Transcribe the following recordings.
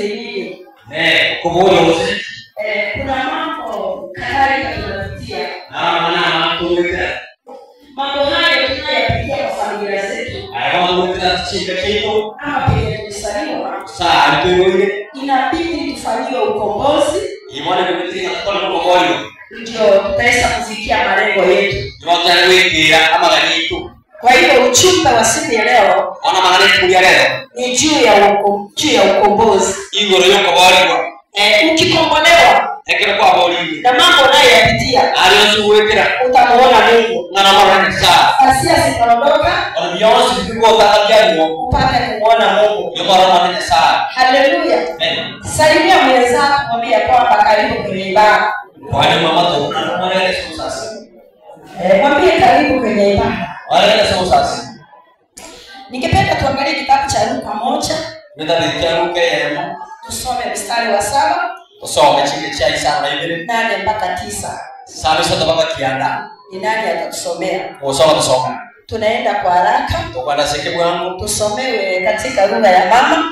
nini? Kuboja usi. Kuna mambo kadhalika tunapitia. Mambo hayo tunayapitia kwa familia zetu. Ama penye tumesaliwa. Inabidi tufanyiwe ukombozi. Ndio tutaweza kufikia malengo yetu. Kwa hiyo ujumbe wa siku ya leo ni juu ya ukombozi. Ukikombolewa na mambo unayoyapitia utamuona Mungu. Asia zitaondoka upate kuona Mungu. Haleluya. Salimia mwenzako, mwambie kwamba karibu kwenye ibada. Mwambie karibu kwenye ibada. Ningependa tuangalie kitabu cha Luka 1. Tusome mstari wa 7. Nane mpaka 9. Ni nani atatusomea? Tunaenda kwa haraka. Tusomewe katika lugha ya mama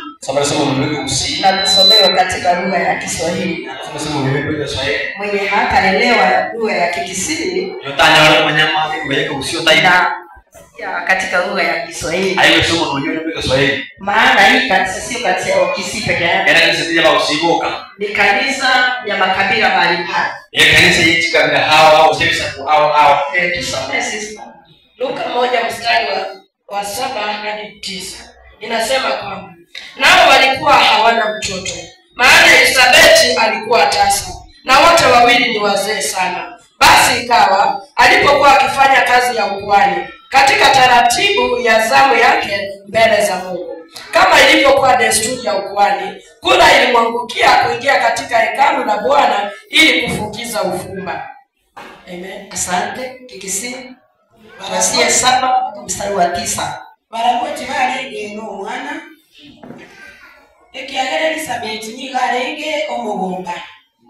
na tusomewe katika lugha ya Kiswahili. Mwenye hataelewa lugha ya Kikisii na katika lugha ya Kiswahili. Maana hii kanisa sio kanisa ya Kisii peke yake. Ni kanisa ya makabila mbalimbali. Tusome sisi Luka 1 mstari wa 7 hadi 9. Inasema kwamba nao walikuwa hawana mtoto, maana Elisabeti alikuwa tasa, na wote wawili ni wazee sana. Basi ikawa alipokuwa akifanya kazi ya ukuhani katika taratibu ya zamu yake mbele za Mungu, kama ilivyokuwa desturi ya ukuhani, kula ilimwangukia kuingia katika hekalu la Bwana ili kufukiza ufumba. Amen. Asante. Kikisii Warasia 7 mstari wa 9. Baragoti barenge no mwana ekiagere Elisabeti ni garenge omugumba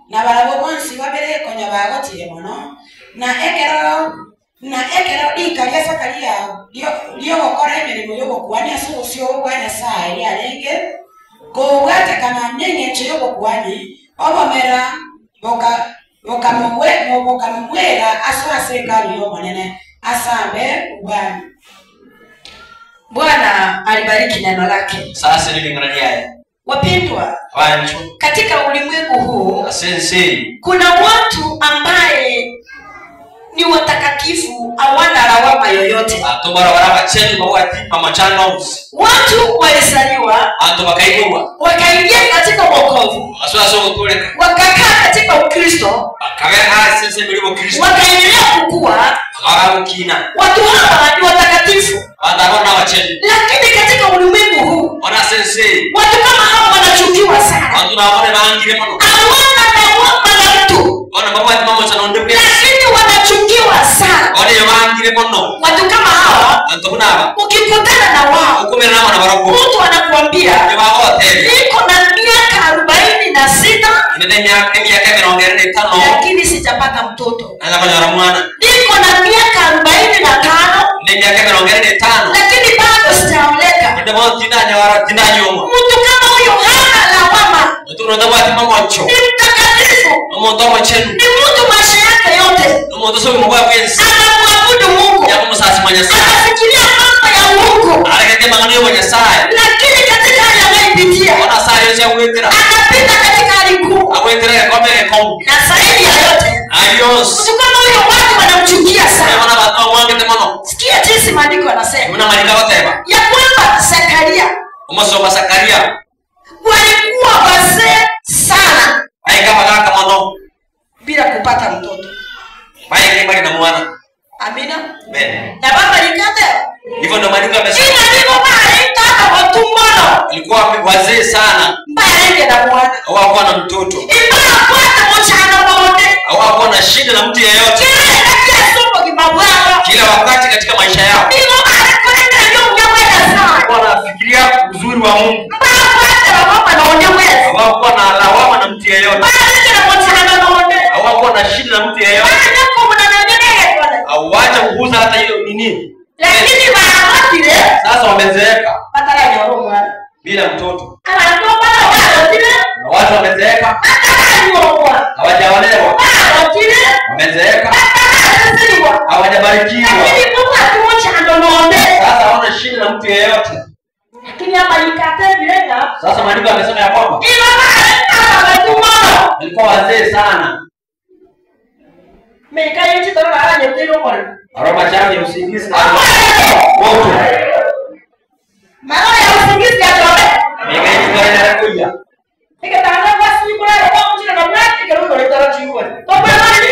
na barago bonsi babere konya bagotire mono na ekero ikaria Zakaria dio gokora emirimo yo gokuani asucio bwana sai arenge kogate kana nyenye chiro gokuani obomera bokamwera aswaseka liyo manene asambe ubani. Bwana alibariki neno lake. Sasa nilingania wapendwa, katika ulimwengu huu kuna watu ambaye ni watakatifu, hawana lawama yoyote. Watu walisaliwa, wakaingia katika wokovu, wakakaa katika Ukristo, wakaendelea kukua. Watu hawa ni watakatifu. Lakini katika ulimwengu huu watu kama hao wanachukiwa sana. Hawana lawama na mtu, lakini wanachukiwa sana. Watu kama hawa ukikutana na wao, mtu anakuambia niko na miaka 46 lakini sijapata mtoto. Niko na miaka 45 lakini bado sijaoleka. Mtu kama huyo hana lawama. Ni mtakatifu. Ni mtu maisha yake yote anamwabudu Mungu, anafikiria mambo ya Mungu. Lakini katika hali anayopitia anapita katika hali ngumu. Na zaidi ya yote mtu kama huyo watu wanamchukia sana. Sikia jinsi maandiko yanasema ya kwamba Zakaria walikuwa wazee sana bila kupata mtoto. Amina. Na baba nikateo hivyo ndo maandiko yamesema. Ina ndivyo bali taka watumbono ilikuwa wazee sana, mbaya na mwana hawakuwa na mtoto, ibara kwata mchana wote, hawakuwa na shida na mtu yeyote. Kila wakati katika maisha yao wanafikiria uzuri wa Mungu, hawakuwa na lawama na mtu yeyote, hawakuwa na shida na mtu yeyote, hawacha kuguza hata hiyo nini. Lakini sasa wamezeeka bila mtoto. Wamezeeka. Sasa Hawajabarikiwa. lakini Mungu atuacha ndo muombe. Sasa hawana shida na mtu yeyote. Lakini hapa nikate bilenga. Sasa maandiko yamesema ya kwamba walikuwa wazee sana. Mekaye chitoro na haja ndilo kwa. Aroma chani usingizi. Moto. Mara ya usingizi ya tobe. Mekaye chitoro na kuja. Nikataka basi kulala kwa mjina na mlaki kidogo ile taratibu. Tobe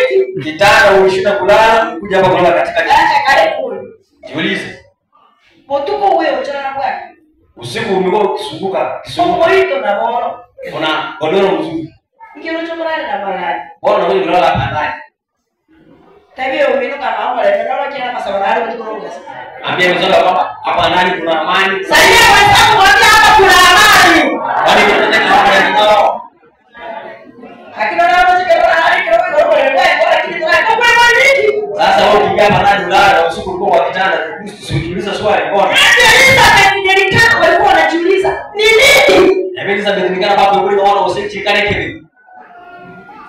nini? Kitanda ulishinda kulala kuja hapa kulala katika Kale kule. jiulize. Motuko wewe ujana na bwana. Usiku umekuwa ukisumbuka. Somo hilo na bora. Una godoro mzuri. Ngiro chomala na bala. Bora wewe unalala hapa ndani. Tabia umino kama hapo ile ndio kila masabara kutoka. Ambia mzee kwamba hapa ndani kuna amani. Sasa wenzangu waambia hapa kuna amani. Wani tunataka amani ndio. Hakuna nao chikera hali kidogo kwa lakini tunataka kwa nini? Sasa wewe ukija hapa ndani ulala usiku ulikuwa kwa kitanda usiuliza swali mbona? Elizabeth walikuwa wanajiuliza ni nini? Elizabeth nikana baba yule wana usichikane kivi.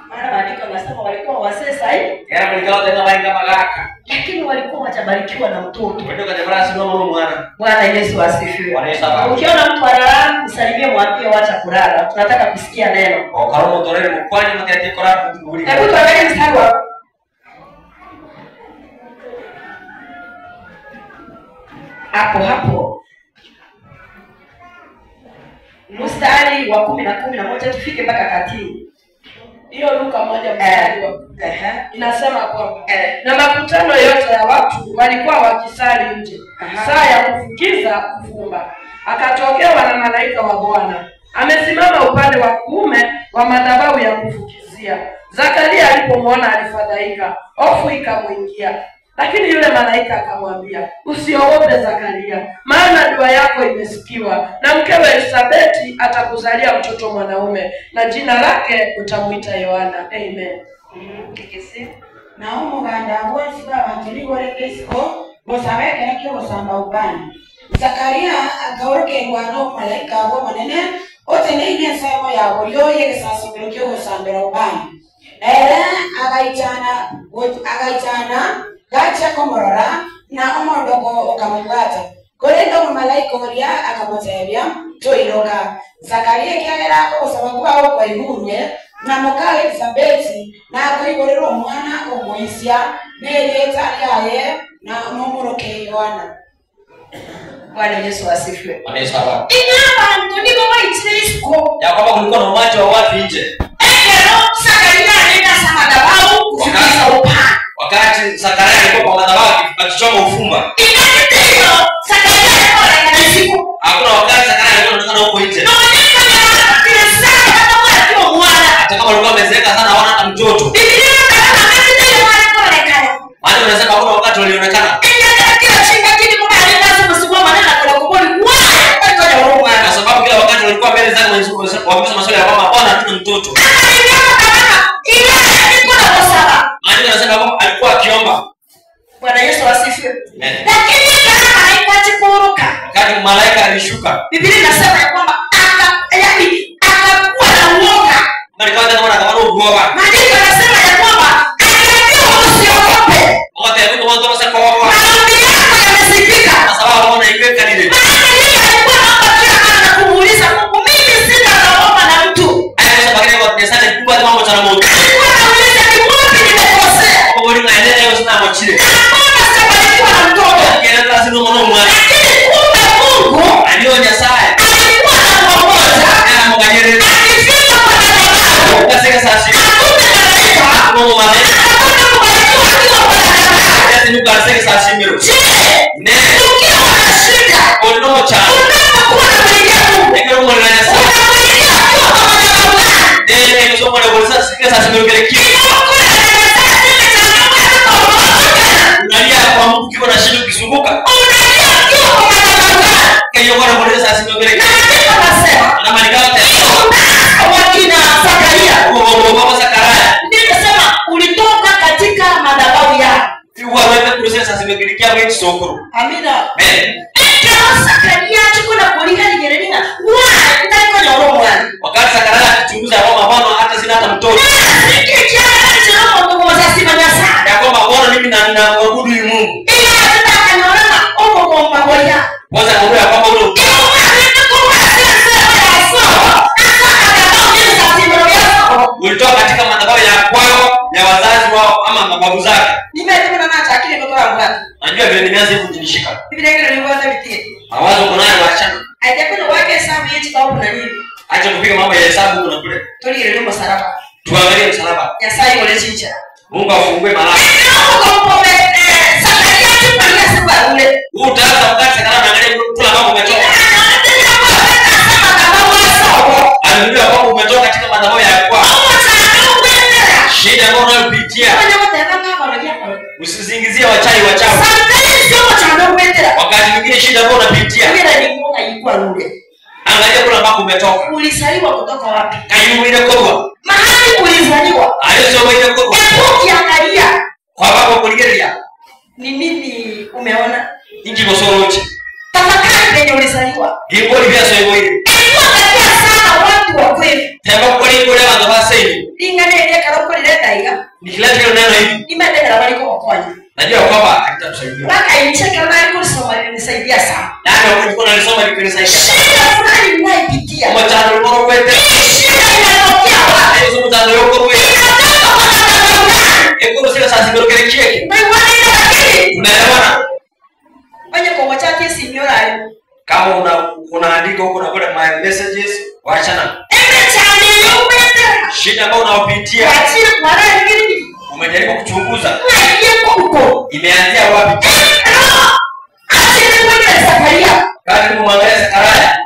Maana maandiko yanasema walikuwa wazee sahihi. Era kulikao tena wainga malaka. Lakini walikuwa watabarikiwa na mtoto. Kutoka Jabara sio mwana. Bwana Yesu asifiwe. Bwana Yesu asifiwe. Ukiona mtu analala, msalimie mwambie wacha kulala. Tunataka kusikia neno. Kwa karomo torere mkwani mtati kora kutukulia. Hebu tuangalie mstari wa hapo. Mstari wa 10 na 11 tufike mpaka 30. Hiyo Luka 1 mstari wa inasema kwamba na makutano yote ya watu walikuwa wakisali nje saa ya kufukiza kufumba, akatokewa na malaika wa Bwana amesimama upande wa kuume wa madhabahu ya kufukizia. Zakaria alipomwona alifadhaika, hofu ikamwingia. Lakini yule malaika akamwambia, usiogope Zakaria, maana dua yako imesikiwa, na mkewe Elisabeti atakuzalia mtoto mwanaume, na jina lake utamuita Yohana. Amen. kikisi. Na umuganda wonsi babantuli golekesko bosabekera kyo bosamba ubani. Zakaria agaorokerwa n'omumalayika w'omunene oteneine ensemo yabo yoyegesasibiro kyo bosambira ubani. Era agaitana gacha komorora na omondoko okamubata. Korenda omumalayika oria akamutebya toiroka. Zakaria kyagera osaba kubaho kwa ihurwe na mukawe Elisabeti na kuiborera omwana omwisya n'eryeta lyaye na n'omuroke Yohana. Bwana Yesu asifiwe. Bwana Yesu asifiwe. Abantu nibo bayitirisiko. Ya kwamba kulikuwa na umati wa watu nje. Ekero Zakaria anaenda madhabahu kufikisha upanga. Wakati Zakaria alikuwa kwa madhabahu akichoma ufumba. Ndio Zakaria alikuwa anasiku. Hakuna wakati Zakaria alikuwa anaonekana huko nje. Hata kama alikuwa amezeeka sana hawana hata mtoto. Maana wanasema hakuna wakati walionekana. Kwa sababu kila wakati walikuwa mbele zake wameuliza maswali ya kwamba Bwana hatuna mtoto. Maana wanasema kwamba alikuwa akiomba. Bwana Yesu asifiwe. Lakini kama haikuwa wakati malaika alishuka. Biblia inasema ya kwamba akakuwa na uoga. Na nikaanza kuona kama uoga. Maandiko yanasema ya kwamba aliambiwa usiogope. Wote walikuwa wanatoka kwa wao. Maombi yako yamesikika. Kwa sababu wana iweka nile. Alikuwa hapa kila mara kumuuliza Mungu, mimi sina naomba na mtu. Aisha bakari kwa pesa kubwa kama mambo cha moto. Alikuwa anauliza ni wapi nimekosea. Kwa hiyo naendelea leo sina mochile. Mbona sijabarikiwa na mtoto? Kienda lazima mwana mwana. Lakini kumbe Mungu Alionya saa. alikuwa anamuongoza. Ana mgajere. Akifika kwa madhabahu. Kaseka sasa. Hakuna malaika. Mungu malaika. Hakuna kubarikiwa akiwa kwa madhabahu. Yaani nuka kaseka sasa miro. Je, Ne. ukiwa na shida, Ono cha. unapokuwa unamlilia Mungu, Ndio mwana na sasa. unamlilia akiwa kwa madhabahu gani? Ndio ndio mwana kwa sasa sasa miro kile kitu. Unalia kwa Mungu kiwa na shida ukizunguka. Kayo kwa mwana sasa miro kile kitu. Na malika yote. Baba Zakaria. Ulitoka katika madhabahu yako. Wewe process sasa imekilikia wewe sokoro. Amina. Amen. Zakaria chukua kulinga nigerena. Wa, ndiko nyoro mwana. Wakati Zakaria akichunguza kwamba Bwana hata sina hata mtoto. Sikicha chama ndo mzasi Nimeenda na nata akili kutoka mbali. Najua vile nimeanza hivi kujishika. Biblia ile ilianza vitie. Mawazo kunayo waachana. Hajakwenda wake hesabu yetu kwa kuna nini? Acha kupiga mambo ya hesabu na kule. Tuli ile ndio msalaba. Tuangalie msalaba. Yasai wale chicha. Mungu afungue malaki. Utaanza mkate kana naangalia kula mambo umetoka. Angalia mambo umetoka katika madhabahu ya kwa. Shida ambayo unayopitia. Usizingizie wachawi. Wakati mwingine shida ambayo unapitia. Angalia kula mambo umetoka. Ulizaliwa kutoka wapi? Kayumu ile kwa. Mahali ulizaliwa. Aliyosoma ile kwa. Ukiangalia Kwa baba kuligeria. ni nini umeona? Inji bosorochi. Tafakari penye ulizaliwa. Hiyo ni biasa hiyo. Kwa sana watu wa kweli. Tamba kule watu waseni. Ingane ile karoko ile taiga. Nikileta hilo neno hivi. Imeenda bali kwa kwani. Najua kwamba atatusaidia. Baka incheka na kusoma ilisaidia sana. Ndio kwa kusoma ilisaidia. Shida fulani ninaipitia. Kama tano bora kwete. Shida inatokea wapi? Hizo mtano yoko wewe. Eko sio sasa ndio kile cheki. Ndio wale Unaelewana? Wenye kwa wachake sinyora. Kama unaandika huko na kuna my messages waachana. Shida ambayo unaopitia. Umejaribu kuchunguza. Imeanzia wapi? Kati kumwangalia Zakaria.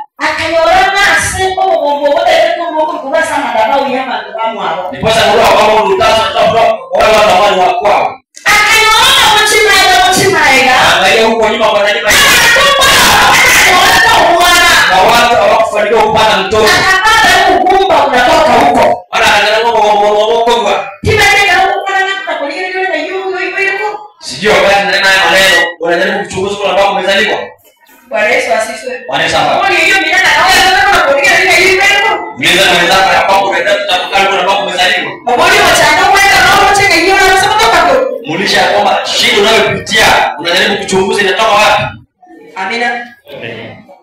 Niposa ndio kama unataka wale watu wa kwao. Angalia huko nyuma kwa nani bali. Na watu hawakufanikiwa kupata mtoto. Unatoka huko. Wala angalau kwa. Sijui wakati ndio naye maneno unajaribu kuchunguza kwa sababu umezaliwa. Bwana Yesu asifiwe. Bwana sawa. Mbona hiyo mimi na wewe unakulia ile hivi hivi? Mliza na wenzako ya kwamba unaenda kutafakari kwa sababu umezaliwa. Mbona wachanga kwenda na wote hiyo wanasema toka. Muuliza kwamba shida unayopitia unajaribu kuchunguza inatoka wapi? Amina.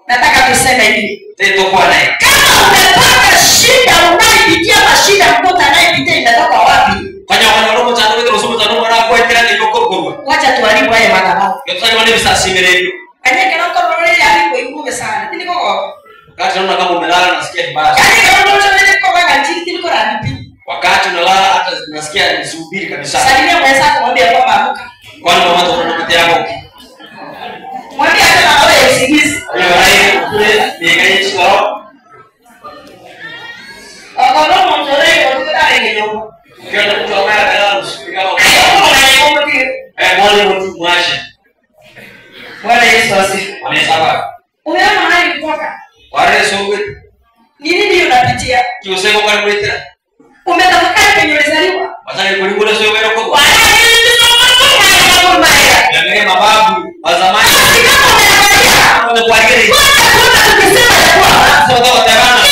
Nataka tuseme hivi. Tendo kwa naye. Kama umepata shida unayopitia mashida mtoto anayepitia inatoka wapi? Fanya wanalomo cha ndio rosumu za ndio na kwa kila ndio kokoro. Wacha tuharibu haya madhabahu. Yosani wale visasi mbele. Kanya kana kwa roho ile alipo ikume sana. Nini koko? Wakati unaona kama umelala nasikia vibaya. Kanya kana roho ile kwa wanga chini kwa radipi. Wakati unalala hata nasikia nisubiri kabisa. Salimia mwenzako mwambie kwamba amka. Kwani mama watu wanapatia hapo. Mwambie hata na wewe usingizi. Ni gani chao? Akoro mtore kwa kudare ngeyo. Kwa mtu ambaye analala usiku kama Mwalimu mtu mwache. Bwana Yesu asifiwe. Amesema. Umeona mahali kutoka? Wale sogwe. Nini ndio unapitia? Kiuseko kwa mleta. Umetafakari penye ulizaliwa? Wasali kulikule sio wewe kwa. Bwana Yesu asifiwe. Ndio mababu wa zamani. Kama umeangalia, Wamekuagiri. kwanza tukisema ya kwa Sio kama tabana.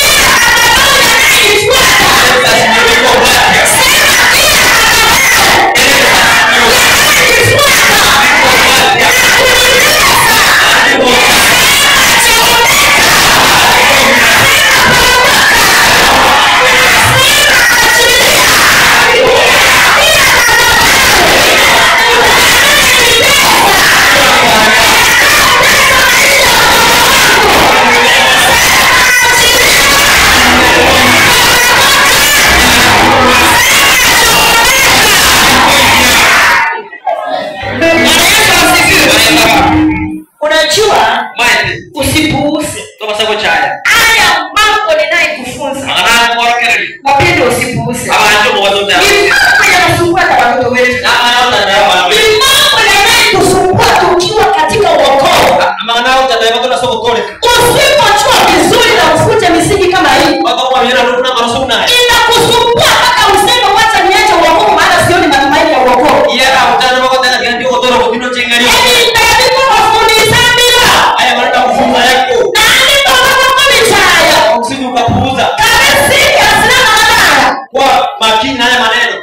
Unajua Mate. usipuuze. Toka sako chaya. Haya mambo ninayekufunza. Ana kwa kile. Wapende usipuuze. Aba ndio mwanzo ndio. Ni mambo yanasumbua hata watoto wetu. Na anaona ndio. Ni mambo yanayotusumbua tukiwa katika wokovu. Ama nao tataema kuna soko kole. Usipojua vizuri na ufute misingi kama hii, Baba kwa mira kuna marusumu naye. inakusumbua mpaka useme wacha niache wokovu maana sioni matumaini ya wokovu. Yera utana mako tena ndio kotoro kutino chengario. Yaani ndiko mafundisho bila. Haya maraka kufunga yako. Nani baba mafundisho haya? Usije ukapuuza. Kama sisi asina madhara. Kwa makini na haya maneno.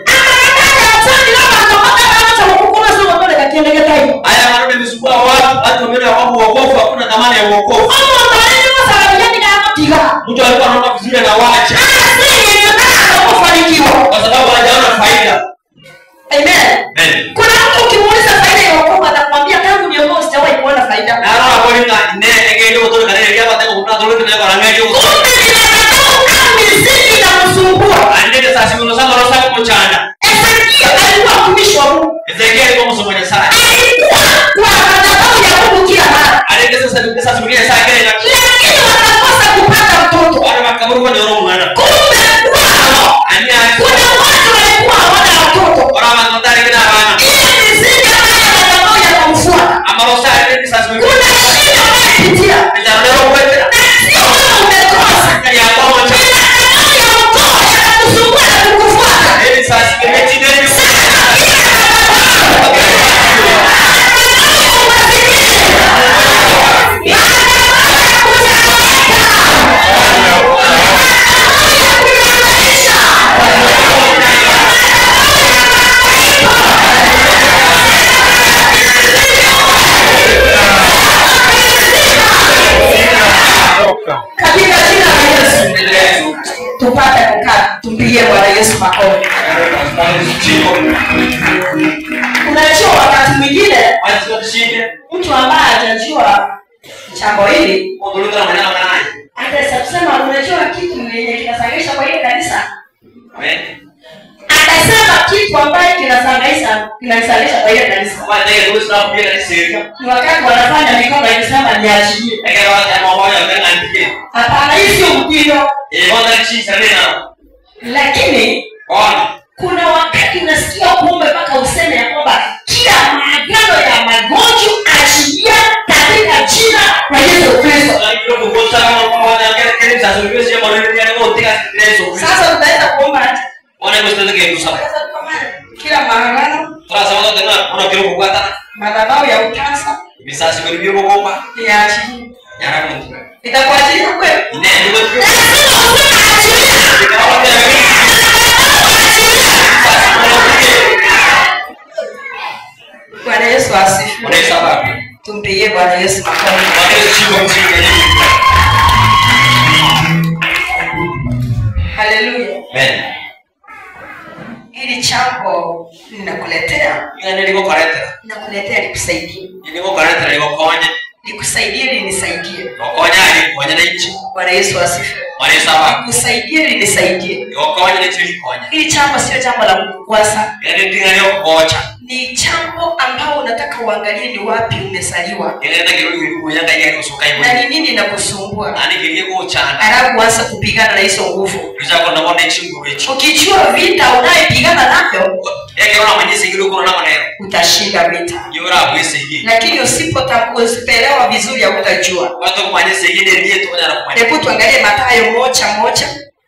Haya maneno yamesubua watu hata mbele ya kwamba wokovu hakuna thamani ya wokovu. Mtu alikuwa anaona vizuri na waacha. Kwa sababu hajaona faida. Amen. Amen. Kuna ngulu tena kwa ngayo. Kumbe ninataka kama mizizi inamsumbua. Andike sasa mimi nasema roho yako mchana. Ezekia alikuwa mtumishi wa Mungu. Ezekia alikuwa msomaji sana. Alikuwa kwa madhabahu ya Mungu kila mara. Andike sasa mwingine saa kile Lakini wanakosa kupata mtoto. wale makaburu kwa ndio mwana. Kumbe kwao kuna watu walikuwa hawana watoto. Ora mandari kina bana. Ile mizizi ambayo madhabahu yakamfuata. Ama roho yake sasa mwingine. Kuna shida unayopitia. Ndio kwetu. Sio kama umekosa. Ya kwa mchana. Sasa kimeti ndio katika jina la Yesu tupate kukaa, tumpigie Bwana Yesu makofi. Unajua wakati mwingine mtu ambaye hajajua jambo hili atasema unajua kitu yenye kinasangaisha kwa ile kanisa. Atasema kitu ambaye kinasangaisha kwa ile kanisa. Ni wakati wanafanya mikono ikisema niachilie. Hapana, hii sio mtindo. Lakini kuna wakati unasikia kuomba mpaka useme ya kwamba kila maagano ya magonjwa achilia katika jina la Yesu Kristo. Sasa utaweza kuomba kila maagano madhabahu ya utasa niachilie. Itakuachilia kweli? Bwana Yesu asifiwe. Tumpigie Bwana Yesu makofi. Haleluya. Amen. Hili jambo ninakuletea likusaidie. Likusaidie linisaidie. Bwana Yesu asifiwe. Likusaidie linisaidie. Hili jambo sio jambo la kukwasa. Ni jambo ambao unataka uangalie ni wapi umesaliwa. Na ni nini inakusumbua. Alafu anza kupigana na hizo nguvu. Ukijua vita unayopigana navyo, utashinda vita. Lakini usipotambua vizuri hautajua. Hebu tuangalie Mathayo 1:1.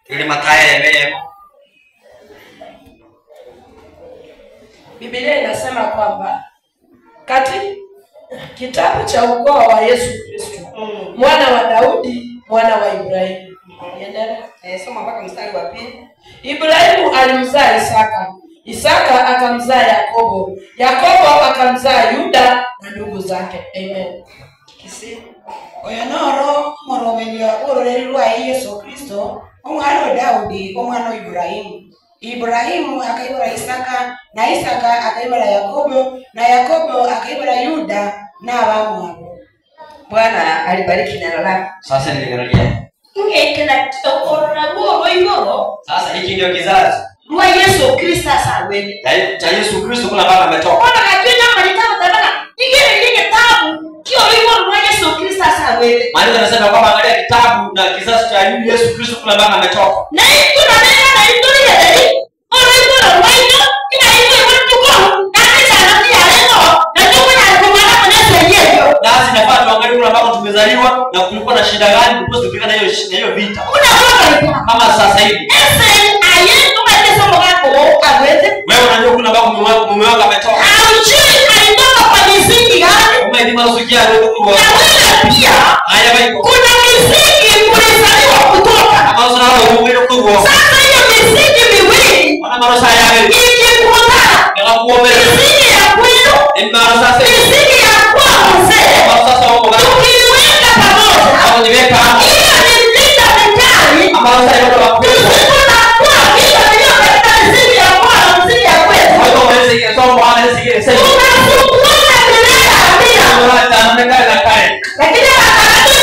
Ile Mathayo yameye. Biblia inasema kwamba kati kitabu cha ukoo wa Yesu Kristo, mwana wa Daudi, mwana wa Ibrahimu. Soma mpaka mstari wa 2. Ibrahimu alimzaa Isaka, Isaka akamzaa Yakobo, Yakobo akamzaa Yuda na ndugu zake. Amen. Kisi oyo noro moromelio urorelwa Yesu Kristo omwana wa Daudi omwana wa Ibrahimu akaibara Isaka na Isaka akaibara Yakobo na Yakobo akaibara Yuda na abamu abo. Bwana alibariki neno lako. Sasa niliangalia. Ungekena kitokora boro iboro. Sasa hiki ndio kizazi Lwa Yesu Kristo sasa wewe. cha Yesu Kristo kuna baba ametoka. Ona kakiona malitaka tabana. Ingine tabu. Kio iboro lwa Yesu Kristo sasa wewe. Maana anasema kwamba angalia kitabu na kizazi cha Yesu Kristo kuna baba ametoka. Na hii tunanena na historia ya dai. Ona iboro lwa ino ina hiyo watu kwa. Hata nani aleno. Na tuko na kumana kwa Yesu. Nasi nafaa tuangalie kuna baba tumezaliwa na kulikuwa na shida gani ndipo tupigana hiyo vita. Unaona kama sasa hivi. Wewe unajua kuna baba mume wako ametoka. Alitoka kwa misingi gani? Umeidima usikia ndio kwa. Na wewe pia. Haya basi. Kuna misingi ulizaliwa kutoka. Kama unaona wewe kwa. Sasa hiyo misingi miwili. Wana marosa yake. Ikikutana. Kama kuombe. Misingi ya kwenu. Ni marosa sasa. Misingi ya kwao mzee. Sasa wako gani? Tukiweka pamoja. Hapo niweka. Hiyo ni vita vikali. Ambayo sasa ndio kwa. Tusikuna kwa hiyo ndio katika misingi ya kwao mzee ya kwetu. Hapo wewe sikia somo hapa sikia sasa. Tunasukuma bila amina. Tunataka na kale. Lakini wakati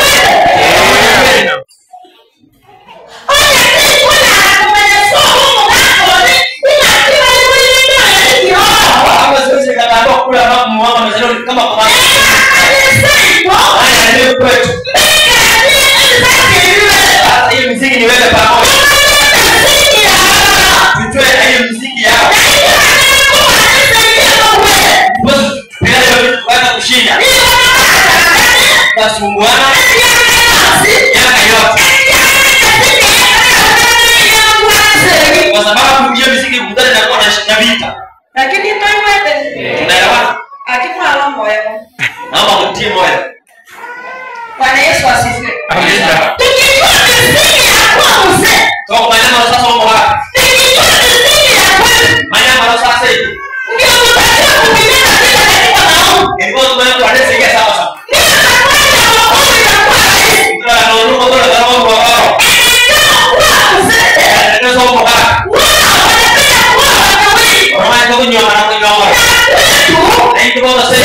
vita. Lakini tuiwete. Tunaelewana? Akimwala moyo. Naomba mtie moyo. Bwana Yesu asifiwe. Amina. Tukijua misingi ya kuwa mzee. Kwa maana sasa uko hapa. Tukijua misingi ya kweli. Maana sasa hivi. Ndio tutakuwa kupigana vita katika maombi. Ilikuwa tumeanza kuanzia sawa sawa. Ndio tunafanya maombi ya kwa rais. Ndio ndio ndio kama wao. Kuwa mzee. Ndio sio mbaya. Wao wanapenda kuwa wanawake. Wanaanza kunyoa na kunyoa. Ndio ndio sasa.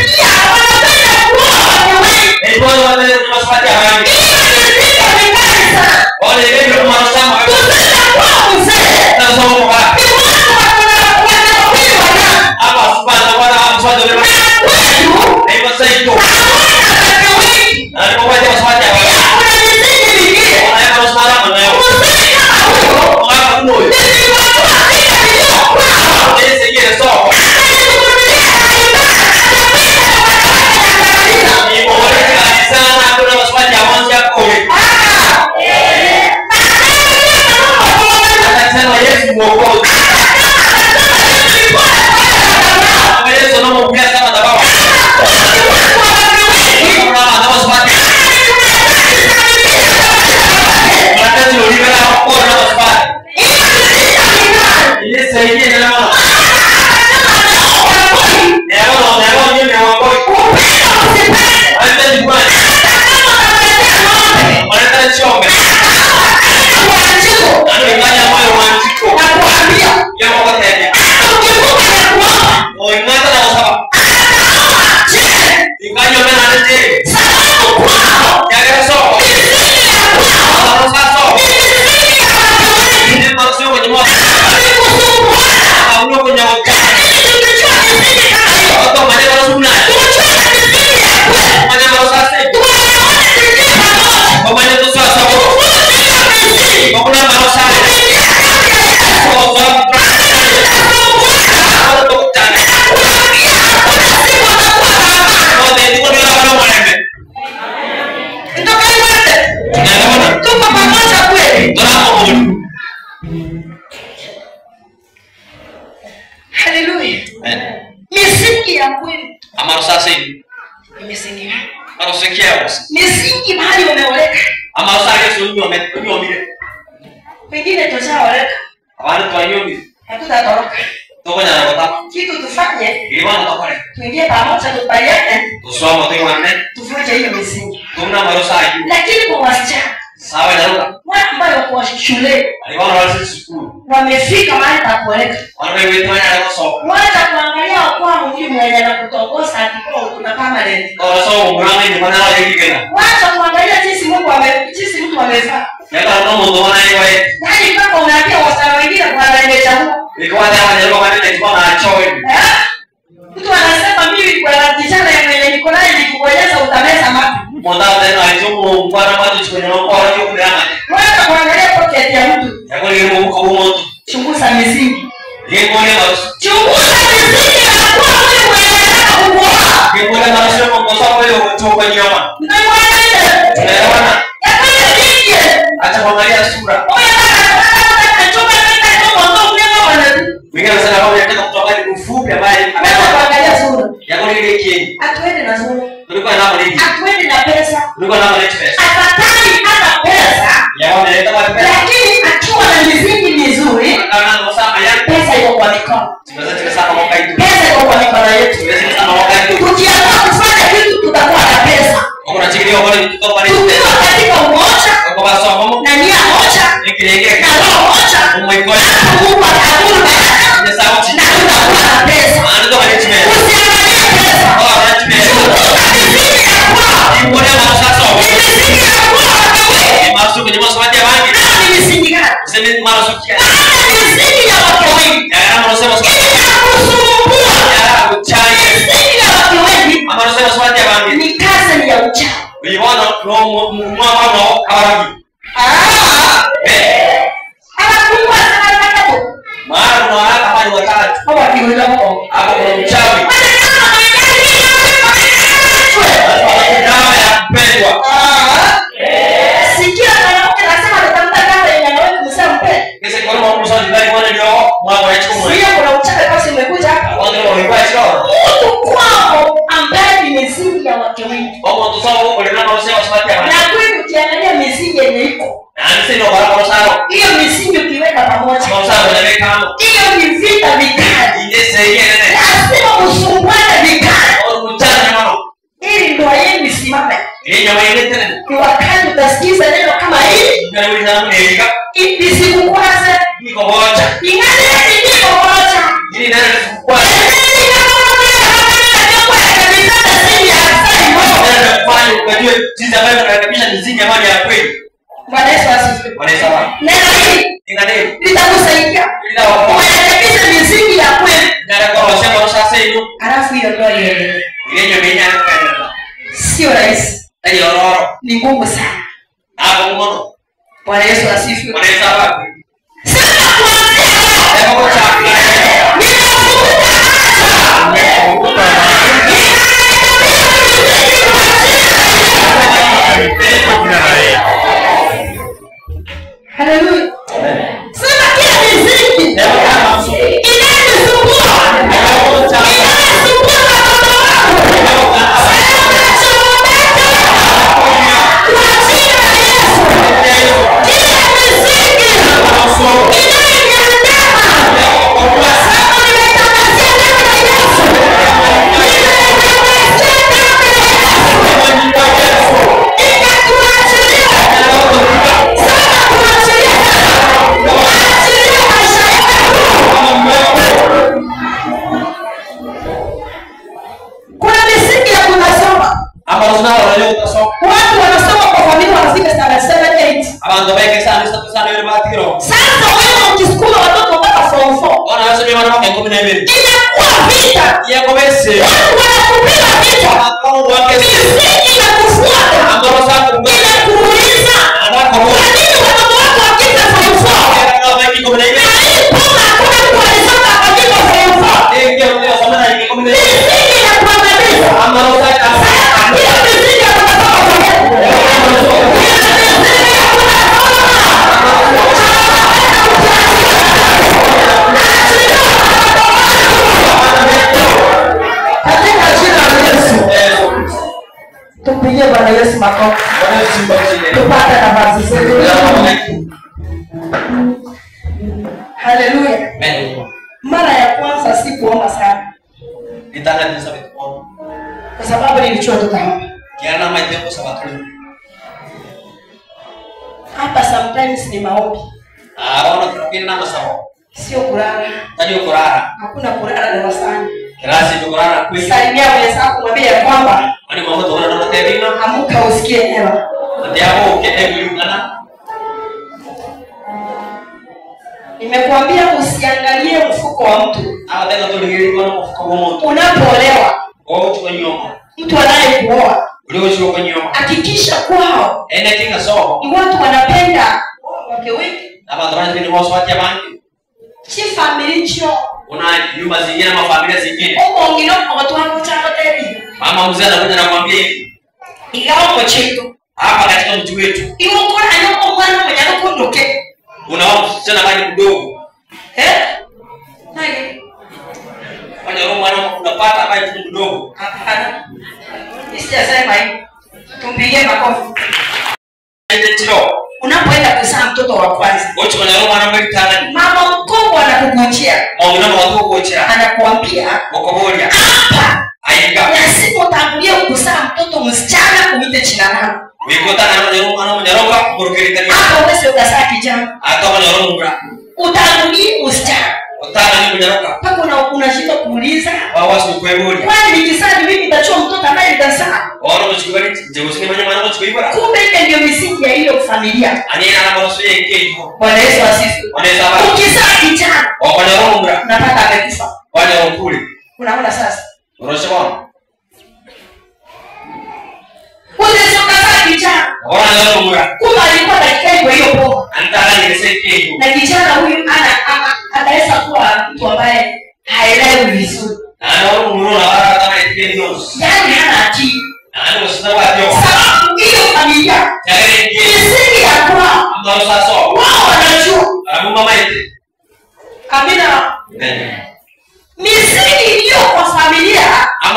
Pia wanapenda kuwa wanawake. Ndio wale tunasipata hapo. Wale ndio wanasema Tunapenda kuwa mzee. ndio sio mbaya. Ni watu wanawake wana. Hapa subhanahu wa ta'ala mswali wa ndio sasa hiyo. Na kwa wale waswali hapo. Wanaenda waswali nao. Wao ndio. Ese yeye sio. Ni bora sana kuna waswali hapo hapo. Anasema Yesu mwokozi. Yesu anamuombea sana baba. Misingi mahali umeoleka. Ama usage sio umeomile. Pengine tushaoleka. Wale tuanyomi. Hatutatoroka. Toka na wata. Kitu tufanye. Ilikuwa nataka. Tuingie pamoja tupaliane. Tusoma tu wanne. Tuvunje hiyo misingi. Tuna marusaji. Lakini kwa wasichana. Sawa daruka. Wale ambao kwa shule. Aliona wale shule. Wamefika mahali pa kuoleka. Wale wetu wana kusoma. Wacha kuangalia kwa mwili mwenye na kutongoza akiko kuna kama leo. Sasa umrani ni maana yake kigena. Wacha kuangalia jinsi mtu amefaa. Yaka ndo ndo wana yeye. Yaani kama unaambia wasichana wengine kwa nimechagua. Ilikuwa ndio maana ilikuwa na choe. Mtu anasema mimi kwa kijana mwenye niko naye nikikueleza utameza mapi. Mwanzo tena alichomo mbwana watu chukuni na kwa hiyo kuna maji. Wacha kuangalia pocket ya mtu. Yako ni mko mmoja. Chunguza misingi. Yeye mwenye marusi. Chunguza misingi ya kwa wewe mwenye kuoa. Yeye mwenye marusi kwa sababu wewe utoka nyama. Ndio mwanadamu. Tunaelewana? Yako ni acha kuangalia sura. Mimi nasema kama unataka kutoka ni mfupi ambaye kuangalia sura. Yako ni ile kile. Atuende na sura. Tulikuwa na namba nini? Atuende na pesa. Tulikuwa na namba nini pesa? Atatani hata pesa. Yao naleta wapi pesa? Lakini akiwa na misingi mizuri, Kama unasema yani pesa iko kwa mikono. tunaweza tukasema mwaka huu. Pesa iko kwa mikono yetu. Tunaweza kusema mwaka huu. Tukiamua kufanya kitu tutakuwa na pesa. Kuna chikilia wale mtoto pale. Tukiwa katika umoja Kwa basa mama. na nia moja Nikilegea na roho moja, Mungu Mungu atakula baraka ni sauti. na tutakuwa na pesa. Ndio management. Usiangalie pesa. Management. Chunguza misingi ya kwao. Ni mbona sasa? Ni misingi ya kwao wewe. Ni masuku ni masuku ya bangi. Ni misingi gani? Sema masuku ya. Ni misingi ya watu wengi. Kama unasema Inakusumbua. ya uchawi. Misingi ya watu wengi Ama unasema swali ya bangi. ni kazi ya uchawi. Uliona mwa kawaji. Anakuwa sana hapo. Maana kuna haraka pale watatu. Hawa ni wale hapo. Hapo kuna mchawi. Dawa ya mpendwa. Sikia mwanamke anasema atatamka dawa yenye anaweza kumsema mpe. Kesi kwa mama msali ndani mwana ndio mwana wa chukua. Sio kuna loro. Mtu kwao ambaye ni misingi ya watu wengi. Omo tusao huko lina mausema usipate Na amani. kweli ukiangalia misingi yenye iko. Na msino kwa sababu Hiyo misingi ukiweka pamoja. kwa sababu na kama Hiyo ni vita vikali. indese yeye. Lazima usumbuane vikali. Au mchana mama. Ili ndoa yenu isimame. Ile nyama ile tena. Ni wakati utasikiza neno kama hili. Ndio ile zangu ni ilika. Isikukwaze. Niko moja. Ingane ndio moja. Ili nani kwa unajua jinsi ambavyo tunarekebisha misingi ambayo ya kweli. Bwana Yesu asifiwe. Bwana Yesu asifiwe. Neno hili Ingawa litakusaidia. Kurekebisha misingi ya kweli. ndio kwa wasema sasa hiyo. Alafu hiyo ndio iendelee. Ile nyomenya kana. Sio rahisi. Ndio roro. Ni ngumu sana. Hapo ngono. Bwana Yesu asifiwe. Bwana Yesu asifiwe. Sasa kuanzia Hebu kwa chakula. Haleluya. Sema kila misingi inayosumbua. Watu wanasoma kwa familia wanafika standard 7 8. Abantu beke sana ile matikiro. Sasa wewe ukisukuma watoto mpaka form 4. Ona sasa mimi mara kwa 12. Inakuwa vita. Yako bese. Watu wanakupiga vita. Akao wake Misingi inakufuata. ambao sasa Inakuuliza. anako Kwa nini watoto wako wakija form 4? kama beki 12. Na hii poma hakuna mtu alisoma akajika form 4. Ndio ndio sasa na 12. Misingi inakuangamiza. Ambao sasa Hiyo misingi ya kutoka kwa Tupigie Bwana Yesu makofi. Tupate nafasi zetu. Haleluya. Mara ya kwanza sikuomba sana kwa sababu nilichoka tutaomba. Hapa sometimes ni maombi. Sio kulala. Hakuna kulala darasani. Salimia wenzako mwambie ya kwamba amuka usikie hewa. Nimekuambia usiangalie mfuko wa mtu. Unapoolewa, mtu anayekuoa hakikisha kwao ni watu wanapenda wake wengi. Si familia chio. Una nyumba zingine na familia zingine. Ngino watu wako chako teri. Mama mzee anakuja nakwambia hivi. Igao mocheto. Hapa katika mji wetu. Iwo kona anyo mwana mwenye anakondoke. Unaona msichana bado mdogo. Nani? Fanya roho mwana unapata bado mdogo. Hapana. Nisijasema hivi. Tumpigie makofi. Ndio. Unapoenda kuzaa mtoto wa kwanza. Wote wana roho mwana mbele tana. Mama mkubwa anakungojea. Maana watu kuocha. Anakuambia Wakobolia. hapa. Aiga. Lazima utangulie kuzaa mtoto msichana umite jina lako. Wikotana na roho mwana mnyaroka kurokelekania. Hapo wewe utazaa kijana. Hata wana roho mbra. Utangulie msichana. Utana ni mnyaroka. Paka unashinda kuuliza. Wawasu kuebolia. Kwani nikizaa mimi nitachua mtoto ambaye nitazaa? Wana mchukubali. Je, usini mwana mchukubali. Kumbe ile ndio misingi ya hiyo familia. Anina na mwana sio yake hivyo. Bwana Yesu asifiwe. Wana sababu. Ukizaa kijana, Wana roho mbra. unapata amekufa. Wana roho kule. Unaona sasa? Unasema Ukizaa kijana, wana roho mbra. kumbe alikuwa dakika hiyo hiyo poa. Anataka niseke hivyo. Na kijana huyu anaweza kuwa mtu ambaye haelewi vizuri. Ana roho mbra wala kama yake ndio. Yaani hana akili. Ana msitaba ndio. Sababu hiyo familia Yale ndio. misingi ya kwao Ambao sasa wao wanajua. Abu mama yake. Amina. Misingi hiyo kwa familia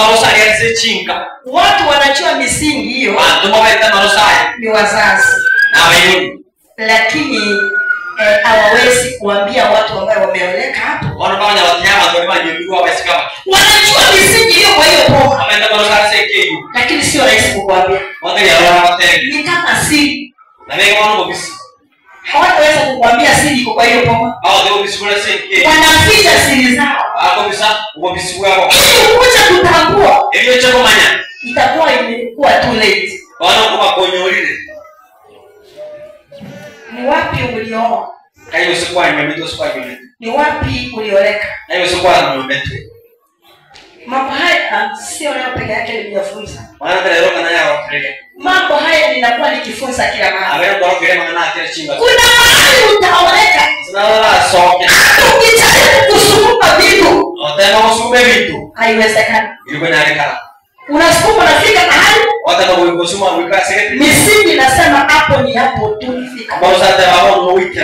marosari yasichinga. Watu wanajua misingi hiyo. Watu waita marosari Ni wazazi. na wayuni. Lakini hawawezi kuambia watu ambao wameoleka hapo. Wanafanya wanyama kwa majirani wasikama. Wanajua misingi hiyo kwa hiyo boma. Ameenda marosari sekei. Lakini sio rahisi kukuambia. Watu ya roho watengi. Ni kama siri. Na wengi wao bisi. Hawataweza kukuambia siri iko kwa hiyo boma. Hao ndio bisi kuna sekei. Wanaficha siri zao. Hapo bisa bisi wao. Ili kuja kutambua. Hiyo chako manya. Itakuwa imekuwa too late. Wanakuwa konyolile. Ni wapi ulioa? Kayo sikwa imemito sikwa imemito. Ni wapi ulioleka? Na hiyo sikwa imemito. Mambo haya sio leo peke yake niliyofunza. Wanaenda leo kana yao kile. Mambo haya ninakuwa nikifunza kila mara. Awe kwa kile mangana kile chinga. Kuna mahali utaoleka. Tunalala soke. Ukijaribu kusukuma vitu, Otema usume vitu. haiwezekani. Ilikuwa inaonekana. Unasukuma unafika mahali, Wataka kuikusuma wika seketi. misingi nasema hapo ni hapo tulifika. Ambao sasa wao ndio wika.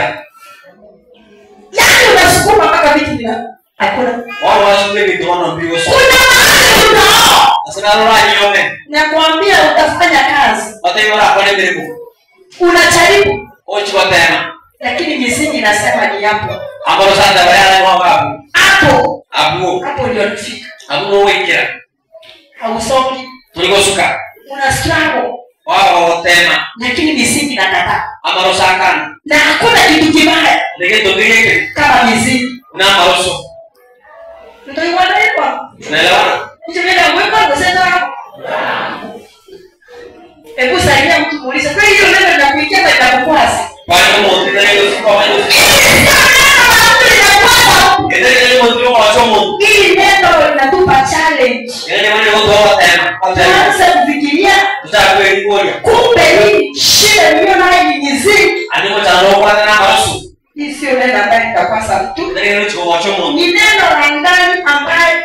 Yaani unasukuma mpaka vitu vina hakuna. Wao wasume vitu wanaambiwa soke. Kuna mahali utaoa. Sasa nalo nione. Nakwambia utafanya kazi. Wataiona kwa nini mimi. Unajaribu, Ochi watema. lakini misingi nasema ni hapo. Ambao sasa wale wao hapo. Hapo ndio nifika. Hapo wika. Hausongi. Tulikosuka. Una struggle. Wao watema. Lakini misingi nakataa. Amaro sakana. Na hakuna kitu kibaya Lege tokeke. kama misingi. Na maroso. Ndio iwanaelewa. Unaelewana? Ndio mweka kusema. Hebu saidia mtu muulize, kwa hiyo neno linakuitia na linakukwasi. Kwa hiyo mtu ndio sikwa wao. Ndio mtu wao Hili neno linatupa challenge. Yaani wale watu watema. Tuanze kufikiria Tutakuwa ngoja. kumbe hii shida ndio nayo ni misingi. Animo tano kwa na maroso. Hii sio neno ambalo litakwasa mtu. Ndio mtu wao chomo. Ni neno la ndani ambaye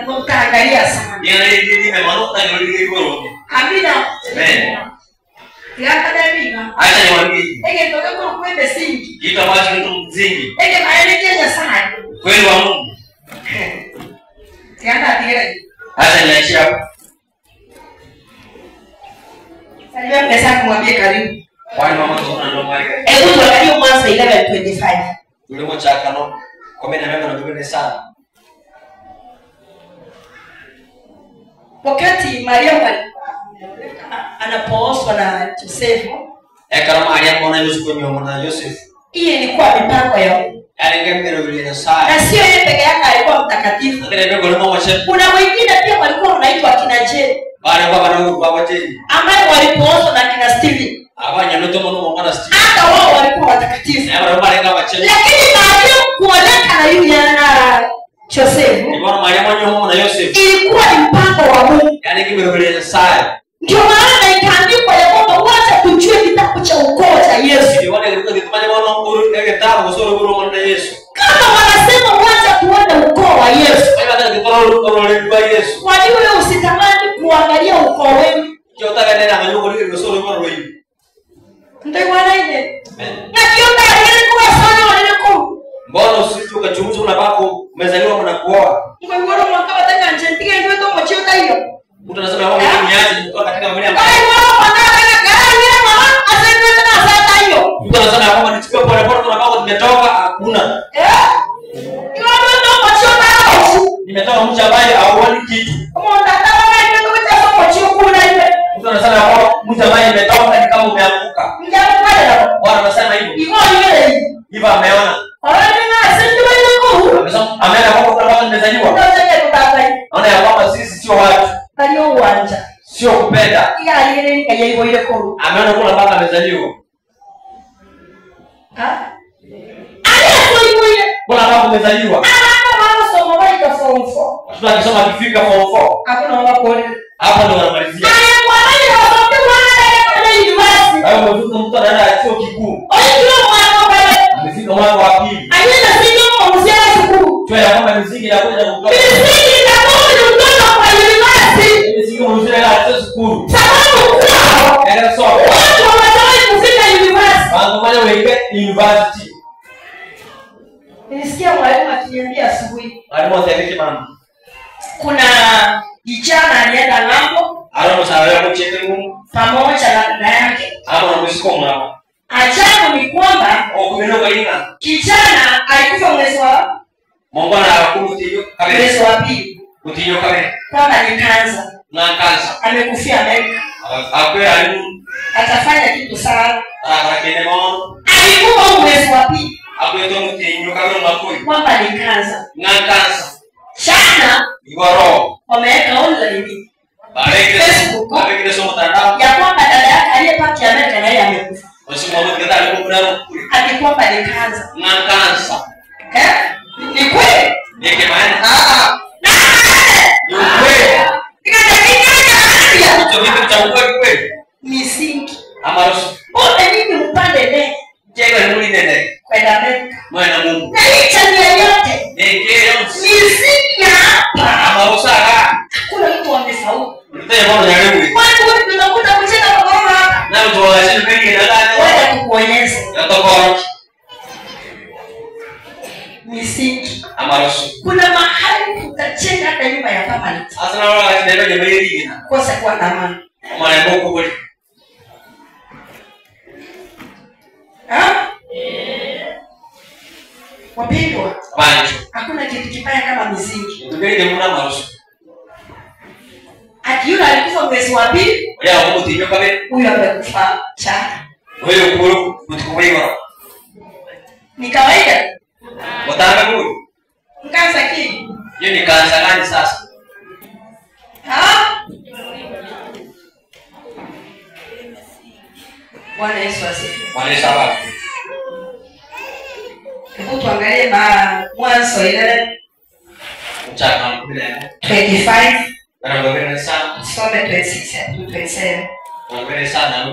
tutaangalia sana. Yeye ndiye nimemanota ndio ile goro. Amina. Amen. Yakadamina. Acha niwaambie. Ege toka kwa kwende singi. Kitu ambacho kitu mzingi. Ege maelekezo sana. Kweli wa Mungu. Yanda tigere. Acha niachie hapo. Sasa pesa kumwambia karibu. Kwani mama tunaona ndo mali. Hebu tuangalie Mwanzo 11:25. Yule mchaka no. Kwa mimi na mimi natupende sana. Wakati Maria anapooswa na Yosefu, Kama Maria mwana Yusufu ni mwana Yosef. hii ilikuwa mipango ya Mungu. Alingempenda vile sana. Na sio yeye peke yake alikuwa mtakatifu. Ndio ndio mama shefu. Kuna wengine pia walikuwa wanaitwa kina Je, Bale baba na baba tena. ambao walipoozwa na kina Stephen. Abanya ndio mwana mwana Steve. Hata wao walikuwa watakatifu. Na bale kama chefu. Lakini Maria kuoneka na yule na Yosefu Ni bwana Maria mwana Yosef. ilikuwa ni mpango wa Mungu. Yaani kimebeleza sana. Ndio maana ikaandikwa ya kwamba wacha tujue kitabu cha ukoo cha Yesu. Ndio wale walikuwa kitumani mwana nguru ndio kitabu sio nguru mwana Yesu. Kama wanasema wacha tuone ukoo wa Yesu. Hata kitoro Yesu. Kwa hiyo wewe usitamani kuangalia ukoo wenu. Kiotaka nenda nganyuko ndio sio nguru wewe. Ndio wana ile. Na kiota ile kwa sana wale kwa. Mbona usisi ukachunguza unapako umezaliwa mwana kuoa? Ngoro mwaka wataka njentige ndio ndo mchiota hiyo. Mtu anasema wao ni niaje kutoka katika familia. Ai wao wanataka gani mama asante tena sasa hiyo. Mtu anasema kwamba nichukue pole pole tunapako tumetoka hakuna. Kiwa ndo mchiota hiyo. Nimetoka mcha bali hauoni kitu. Kama unataka ndio mchiota mchiota ile. Mtu anasema kwamba mcha bali nimetoka ni kama umeanguka. Mjao pale. Wao wanasema hivyo. Iko ile. Hivyo ameona. Amesema ameona kwamba kuna watu wamezaliwa. Naona ya kwamba sisi sio watu. Sio kupenda. Ameona kuna baba amezaliwa. Kuna baba amezaliwa. Watu wakisoma kifika form 4. Hapo ndio wanamalizia. Hayo mtu mtu anaenda chuo kikuu. Amefika mwaka wa pili. Tuwe ya kwamba misingi ya kwenda kutoka. Misingi mzuri ya chuo kikuu. Ndio sawa. Wangu mmoja weke university. Nilisikia mwalimu akiniambia asubuhi. Mwalimu atafiki mama. Kuna Kijana alienda ng'ambo. Aro sawa ya kuchete Mungu. Pamoja na dada yake. Hapo na msikoma. Ajabu ni kwamba Kumenoka ina. Kijana alikufa mwezi wa Mungu anakumutiyo kabisa. mwezi wa pili. Kutiyo kabisa. Kwamba ni kansa. Na kansa. Amekufia Amerika. Akwe alimu. Atafanya kitu sana. Akakene mono. Alikufa mwezi wa pili. Akwe to mutiyo kabisa ngakui. Kwamba ni kansa. Na kansa. Chana Igoro. wameweka online. Facebook. Abekile somo tandao. Ya kwamba dada yake aliyepata Amerika na yeye amekufa. Usimwone kenda alipokuwa Ati kwamba ni kansa. na kansa. Ni kweli? Nike maana. Ni kweli. Kitu cha kweli. Misingi. Amaroso. Wote mimi upande ne. Jengo ni muli nene. Kwenda Amerika. Mwana Mungu. Na hii tabia yote. Misingi hapa. Amaroso aga. Kuna mtu amefaulu. Mteye bwana nyalewe. Watu wote tunakuta kucheza kwa hapa. Na mtu wa chini pengi na ndani. Wacha kukuonyesha. Yatoko. Misingi. Amaroso. Kuna mahali tutachenga hata nyumba ya family. Asana wala kitendo je meli na. Kosa kuwa na amani. Mwana Mungu kweli. Wapendwa, Banjo. hakuna kitu kibaya kama misingi. Tugende muna amaroso. Akiona alikufa mwezi wa pili, Leo kumutiyo kabisa. huyo amekufa chana. Wewe ukuru kutukuwa. Ni kawaida. Mtanga huyu. Mkanza kii. Hiyo ni kansa gani sasa? Bwana Yesu asifiwe. Wale sawa. Hebu tuangalie Mwanzo ile Mchaka mbele. 25. Ana mbele sana. Some 26 to 27. Mbele sana